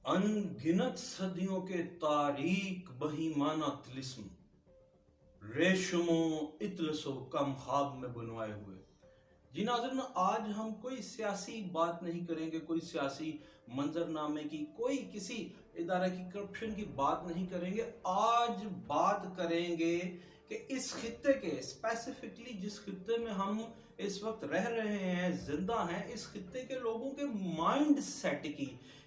अनगिनत सदियों के तारीक बहीमाना तिलिस्म रेशमो इतलसो कम ख्वाब में बुनवाए हुए। जी नाज़रीन, आज हम कोई सियासी बात नहीं करेंगे, कोई सियासी मंजरनामे की, कोई किसी इदारे की करप्शन की बात नहीं करेंगे। आज बात करेंगे कि इस खित्ते के, स्पेसिफिकली जिस खित्ते में हम इस वक्त रह रहे हैं, जिंदा हैं, इस खित्ते के लोगों के माइंड सेट की,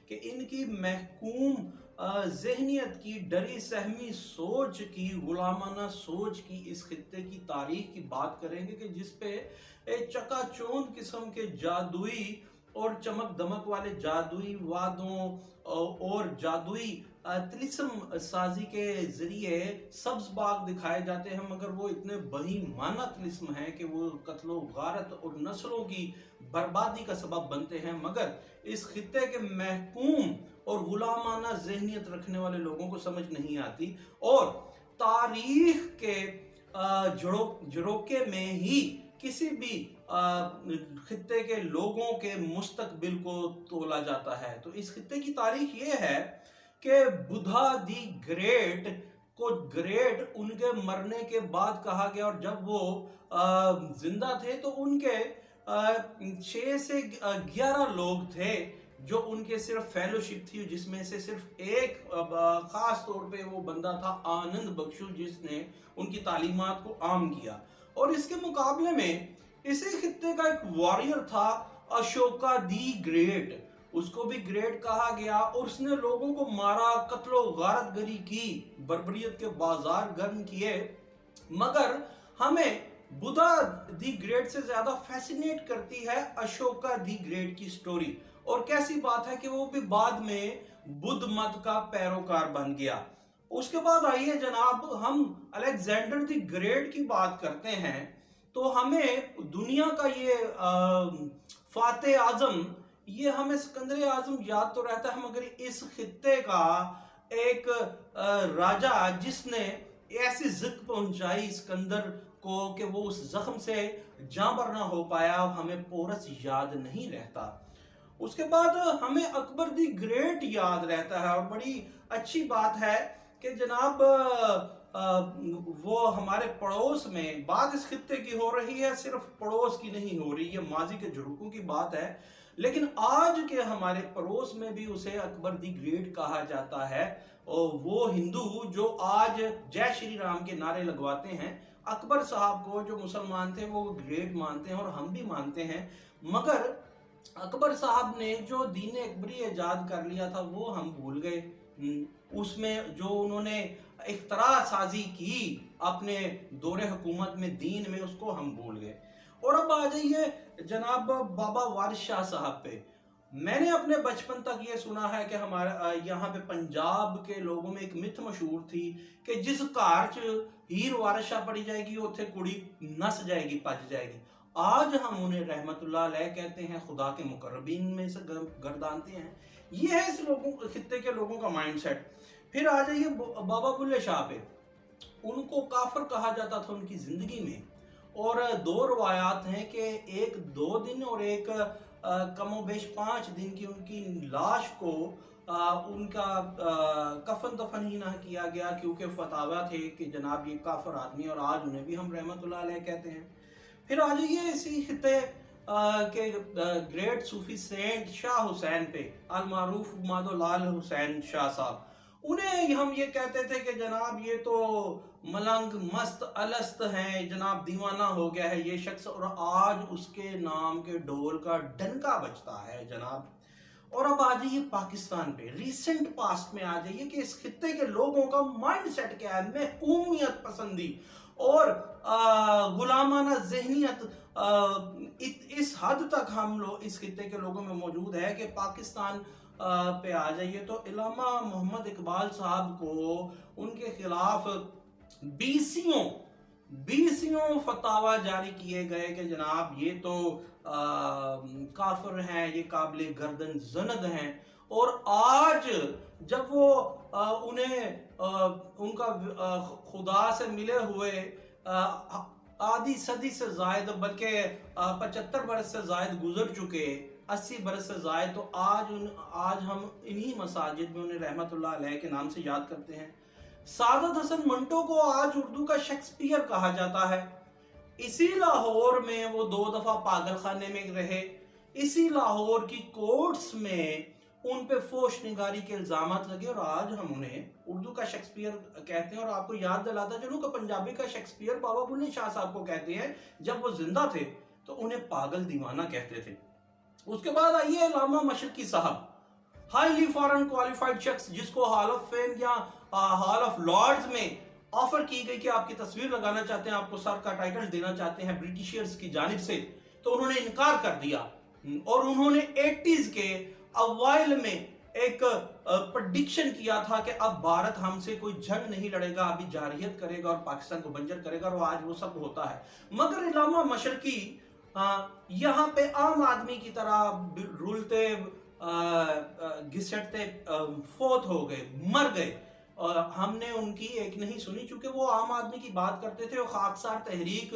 कि इनकी महकूम जहनियत की, डरी सहमी सोच की, गुलामाना सोच की, इस खित्ते की तारीख की बात करेंगे कि जिस पे एक चकाचौंध किस्म के जादुई और चमक दमक वाले जादुई वादों और जादुई तिलिस्म साजी के जरिए सब्ज बाग दिखाए जाते हैं, मगर वो इतने बहीमाना तिलिस्म हैं कि वो कत्लो गारत और नस्लों की बर्बादी का सबब बनते हैं। मगर इस खित्ते के महकूम और गुलामाना जहनियत रखने वाले लोगों को समझ नहीं आती, और तारीख के झरोके में ही किसी भी खित्ते के लोगों के मुस्तकबिल को तोला जाता है। तो इस खित्ते की तारीख ये है कि बुधा दी ग्रेट को ग्रेट उनके मरने के बाद कहा गया, और जब वो जिंदा थे तो उनके 6 से 11 लोग थे जो उनके सिर्फ फेलोशिप थी, जिसमें से सिर्फ एक खास तौर पे वो बंदा था आनंद बख्शू, जिसने उनकी तालीमात को आम किया। और इसके मुकाबले में इसी खित्ते का एक वॉरियर था अशोका दी ग्रेट, उसको भी ग्रेट कहा गया, और उसने लोगों को मारा, कत्लो गारतगरी की, बर्बरियत के बाजार गर्म किए। मगर हमें बुधा दी ग्रेट से ज्यादा फैसिनेट करती है अशोका दी ग्रेट की स्टोरी। और कैसी बात है कि वो भी बाद में बुद्ध मत का पैरोकार बन गया। उसके बाद आइए जनाब, हम अलेक्जेंडर दी ग्रेट की बात करते हैं, तो हमें दुनिया का ये फाते आजम, ये हमें सिकंदर आजम याद तो रहता है, मगर इस खित्ते का एक राजा जिसने ऐसी जिक पहुंचाई सिकंदर को कि वो उस जख्म से जांबर ना हो पाया, हमें पोरस याद नहीं रहता। उसके बाद हमें अकबर दी ग्रेट याद रहता है, और बड़ी अच्छी बात है कि जनाब वो हमारे पड़ोस में बात इस खित्ते की हो रही है, सिर्फ पड़ोस की नहीं हो रही है, माजी के झुड़कों की बात है, लेकिन आज के हमारे पड़ोस में भी उसे अकबर दी ग्रेट कहा जाता है। और वो हिंदू जो आज जय श्री राम के नारे लगवाते हैं, अकबर साहब को जो मुसलमान थे वो ग्रेट मानते हैं, और हम भी मानते हैं। मगर अकबर साहब ने जो दीन अकबरी इजाद कर लिया था वो हम भूल गए। उसमें जो उन्होंने इख्तरा साजी की अपने दौरे हुकूमत में, दीन में, उसको हम भूल गए। और अब आ जाइए जनाब बाबा वारिस शाह साहब पे। मैंने अपने बचपन तक ये सुना है कि हमारे यहाँ पे पंजाब के लोगों में एक मिथ मशहूर थी कि जिस घर च हीर वारिस शाह पड़ी जाएगी उत्थे कुड़ी नस जाएगी, पच जाएगी। आज हम उन्हें रहमतुल्लाह अलैह कहते हैं, खुदा के मुकर्रबीन में से गर्दानते हैं। ये है इस लोगों खित्ते के लोगों का माइंडसेट। फिर आ जाइए बाबा बुल्ले शाह पे। उनको काफिर कहा जाता था उनकी जिंदगी में, और 2 रवायात हैं कि एक 2 दिन और एक कमोबेश 5 दिन की उनकी लाश को उनका कफन दफन ही ना किया गया, क्योंकि फतावा थे कि जनाब ये काफिर आदमी, और आज उन्हें भी हम रहमतुल्लाह अलैह कहते हैं। फिर आ जाइए इसी खित्ते के great Sufi saint Shah Hussain पे, अल मारूफ मादो लाल हुसैन शाह साहब। उन्हें हम ये कहते थे कि जनाब ये तो मलंग मस्त अलस्त हैं, जनाब दीवाना हो गया है ये शख्स, और आज उसके नाम के ढोल का डंका बजता है जनाब। और अब आ जाइए पाकिस्तान पे, रिसेंट पास्ट में आ जाइए कि इस खित्ते के लोगों का माइंड सेट क्या है। महकूमियत पसंदी और गुलामाना जहनियत इस हद तक हम लोग इस खित्ते के लोगों में मौजूद है कि पाकिस्तान पे आ जाइए तो इलामा मोहम्मद इकबाल साहब को उनके खिलाफ बीसियों फतावा जारी किए गए कि जनाब ये तो काफिर हैं, ये काबिल गर्दन जनद हैं। और आज जब वो उन्हें उनका खुदा से मिले हुए आधी सदी से जायद, बल्कि 75 बरस से जायद गुजर चुके, 80 برس سے زائد، تو آج ہم انہی مساجد میں انہیں رحمت اللہ علیہ کے نام سے یاد کرتے ہیں۔ سعادت حسن منٹو کو آج اردو کا شیکسپیئر کہا جاتا ہے۔ اسی لاہور میں وہ 2 دفعہ پاگل خانے میں رہے، اسی لاہور کی کورٹس میں ان پہ فحش نگاری کے الزامات لگے، اور آج ہم انہیں اردو کا شیکسپیئر کہتے ہیں۔ اور آپ کو یاد دلاتا چلوں کہ پنجابی کا شیکسپیئر بابا بلے شاہ صاحب کو کہتے ہیں، جب وہ زندہ تھے تو انہیں پاگل دیوانہ کہتے تھے۔ اس کے بعد آئیے علامہ مشرقی صاحب، ہائیلی فارن کوالیفائڈ شخص، جس کو ہال آف فیم یا ہال آف لارڈز میں آفر کی گئی کہ آپ کی تصویر لگانا چاہتے ہیں، آپ کو سر کا ٹائٹل دینا چاہتے ہیں برٹشرز کی جانب سے، تو انہوں نے انکار کر دیا، اور انہوں نے 80s کے اوائل میں ایک پریڈکشن کیا تھا کہ اب بھارت ہم سے کوئی جنگ نہیں لڑے گا، ابھی جارحیت کرے گا اور پاکستان کو بنجر کرے گا، اور آج وہ سب ہوتا ہے۔ مگر علامہ مشرقی یہاں پہ عام آدمی کی طرح رولتے گھسٹتے فوت ہو گئے، مر گئے، اور ہم نے ان کی ایک نہیں سنی، چونکہ وہ عام آدمی کی بات کرتے تھے۔ وہ خاکسار تحریک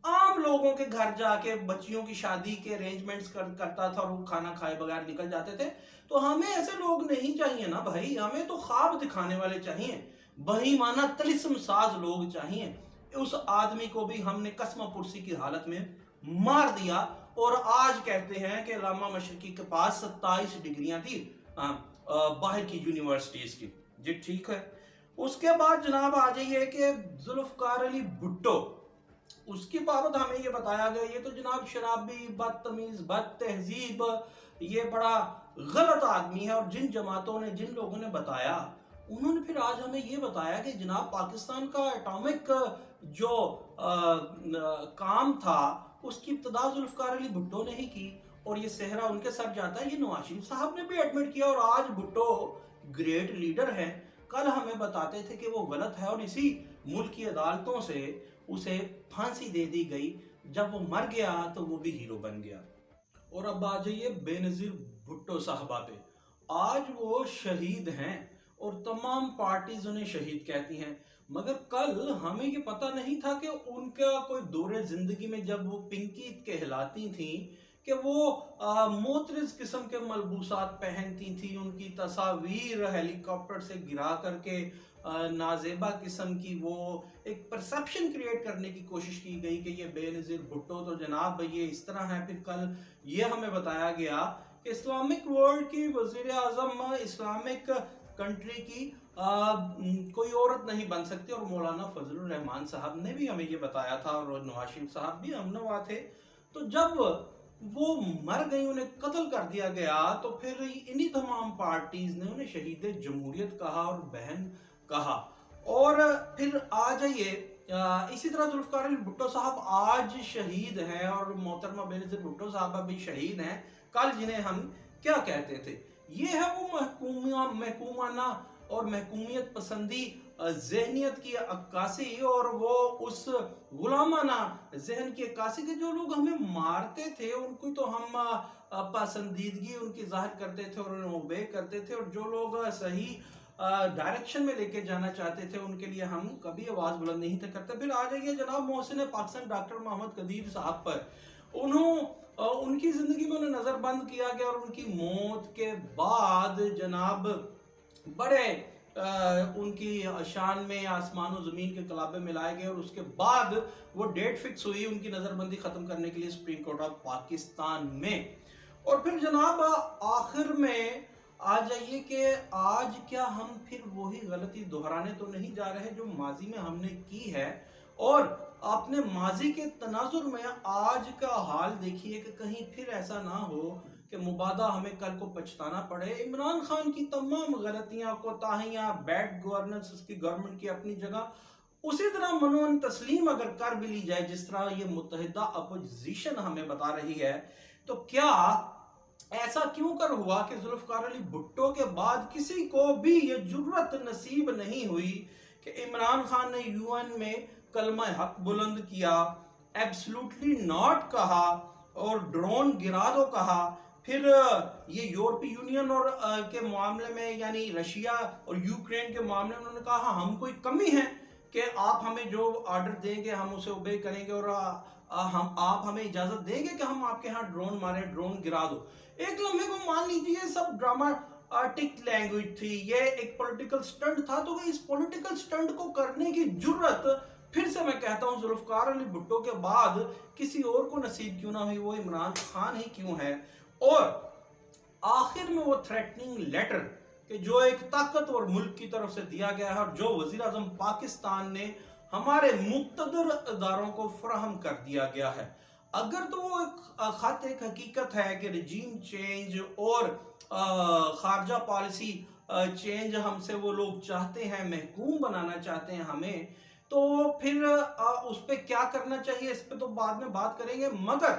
عام لوگوں کے گھر جا کے بچیوں کی شادی کے ارینجمنٹس کرتا تھا، اور وہ کھانا کھائے بغیر نکل جاتے تھے۔ تو ہمیں ایسے لوگ نہیں چاہیے نا بھائی، ہمیں تو خواب دکھانے والے چاہیے، بہیمانہ طلسم ساز لوگ چاہیے۔ اس آدمی کو بھی ہم نے قسم پرسی کی حالت میں مار دیا، اور آج کہتے ہیں کہ علامہ مشرقی کے پاس 27 ڈگریاں تھی باہر کی یونیورسٹیز کی۔ جی ٹھیک ہے۔ اس کے بعد جناب آ جائیے کہ ذوالفقار علی بھٹو، اس کی بابت ہمیں یہ بتایا گیا، یہ تو جناب شرابی، بدتمیز، بد تہذیب، یہ بڑا غلط آدمی ہے، اور جن جماعتوں نے، جن لوگوں نے بتایا، انہوں نے پھر آج ہمیں یہ بتایا کہ جناب پاکستان کا ایٹامک جو کام تھا اس کی ابتدا ذوالفقار علی بھٹو نے ہی کی، اور یہ صحرا ان کے سر جاتا ہے۔ یہ نواز شریف صاحب نے بھی ایڈمٹ کیا، اور آج بھٹو گریٹ لیڈر ہیں، کل ہمیں بتاتے تھے کہ وہ غلط ہے، اور اسی ملک کی عدالتوں سے اسے پھانسی دے دی گئی۔ جب وہ مر گیا تو وہ بھی ہیرو بن گیا۔ اور اب آ جائیے بے نظیر بھٹو صاحبہ پہ، آج وہ شہید ہیں اور تمام پارٹیز انہیں شہید کہتی ہیں، مگر کل ہمیں یہ پتہ نہیں تھا کہ ان کا کوئی دور زندگی میں جب وہ پنکی کہلاتی تھیں کہ وہ موترز قسم کے ملبوسات پہنتی تھیں، ان کی تصاویر ہیلی کاپٹر سے گرا کر کے نازیبا قسم کی وہ ایک پرسپشن کریٹ کرنے کی کوشش کی گئی کہ یہ بے نظیر بھٹو تو جناب یہ اس طرح ہے۔ پھر کل یہ ہمیں بتایا گیا کہ اسلامک ورلڈ کی وزیر اعظم اسلامک کنٹری کی کوئی عورت نہیں بن سکتی، اور مولانا فضل الرحمان صاحب نے بھی ہمیں یہ بتایا تھا، اور نواز شریف صاحب بھی ہم نوا تھے۔ تو جب وہ مر گئی، انہیں قتل کر دیا گیا، تو پھر انہی تمام پارٹیز نے انہیں شہید جمہوریت کہا اور بہن کہا۔ اور پھر آ جائیے اسی طرح ذوالفقار علی بھٹو صاحب آج شہید ہیں، اور محترمہ بے نظیر بھٹو صاحبہ بھی شہید ہیں، کل جنہیں ہم کیا کہتے تھے۔ یہ ہے وہ محکومانہ اور محکومیت پسندی ذہنیت کی عکاسی، اور وہ اس غلامانہ ذہن کی عکاسی کے جو لوگ ہمیں مارتے تھے ان کو تو ہم پسندیدگی ان کی ظاہر کرتے تھے اور انہیں اوبے کرتے تھے، اور جو لوگ صحیح ڈائریکشن میں لے کے جانا چاہتے تھے ان کے لیے ہم کبھی آواز بلند نہیں تھے کرتے۔ پھر آ جائیے جناب محسن پاکستان ڈاکٹر محمد قدیر صاحب پر، ان کی زندگی میں انہیں نظر بند کیا گیا، اور ان کی موت کے بعد جناب بڑے ان کی شان میں آسمان و زمین کے کلابے ملائے گئے، اور اس کے بعد وہ ڈیٹ فکس ہوئی ان کی نظر بندی ختم کرنے کے لیے سپریم کورٹ آف پاکستان میں۔ اور پھر جناب آخر میں آ جائیے کہ آج کیا ہم پھر وہی غلطی دہرانے تو نہیں جا رہے جو ماضی میں ہم نے کی ہے، اور اپنے ماضی کے تناظر میں آج کا حال دیکھیے کہ کہیں پھر ایسا نہ ہو کہ مبادہ ہمیں کل کو پچھتانا پڑے۔ عمران خان کی تمام غلطیاں، کوتاہیاں، بیڈ گورننس اس کی گورنمنٹ کی اپنی جگہ، اسی طرح منون تسلیم اگر کر بھی لی جائے جس طرح یہ متحدہ اپوزیشن ہمیں بتا رہی ہے، تو کیا ایسا کیوں کر ہوا کہ ذوالفقار علی بھٹو کے بعد کسی کو بھی یہ جرت نصیب نہیں ہوئی کہ عمران خان نے یو این میں کلمہ حق بلند کیا، ایبسلوٹلی ناٹ کہا، اور ڈرون گرا دو کہا، پھر یہ یورپی یونین اور کے معاملے میں یعنی رشیا اور یوکرین کے معاملے میں انہوں نے کہا ہم کوئی کمی ہے کہ آپ ہمیں جو آرڈر دیں گے ہم اسے اوبے کریں گے، اور आप हमें इजाजत देंगे कि हम आपके यहाँ ड्रोन मारे, ड्रोन गिरा दो। एक लम्हे को मान लीजिए ये सब ड्रामाटिक लैंग्वेज थी, ये एक पॉलिटिकल स्टंट था, तो इस पॉलिटिकल स्टंट को करने की जुर्रत फिर से मैं कहता हूं जुल्फकार अली भुट्टो के बाद किसी और को नसीब क्यों ना हुई, वो इमरान खान ही क्यों है। और आखिर में वो थ्रेटनिंग लेटर कि जो एक ताकतवर मुल्क की तरफ से दिया गया है और जो वजीर आजम पाकिस्तान ने हमारे मुक्तदर इदारों को फराहम कर दिया गया है, अगर तो वो खत एक हकीकत है कि रिजीम चेंज और खारजा पॉलिसी चेंज हमसे वो लोग चाहते हैं, महकूम बनाना चाहते हैं हमें, तो फिर उस पर क्या करना चाहिए इस पे तो बाद में बात करेंगे। मगर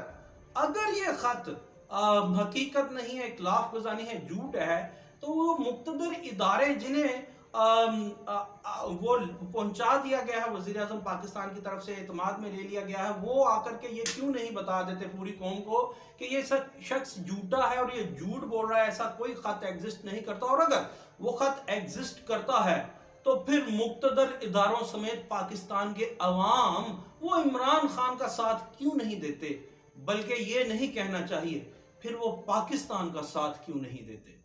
अगर ये खत हकीकत नहीं है, इख्लाफ गुजानी है, झूठ है, तो वो मुक्तदर इदारे जिन्हें वो पहुंचा दिया गया है, वजीर आजम पाकिस्तान की तरफ से एतमाद में ले लिया गया है, वो आकर के ये क्यों नहीं बता देते पूरी कौम को कि ये शख्स झूठा है और ये झूठ बोल रहा है, ऐसा कोई खत एग्जिस्ट नहीं करता। और अगर वो खत एग्जिस्ट करता है तो फिर मुक्तदर इदारों समेत पाकिस्तान के अवाम वो इमरान खान का साथ क्यों नहीं देते, बल्कि ये नहीं कहना चाहिए फिर वो पाकिस्तान का साथ क्यों नहीं देते।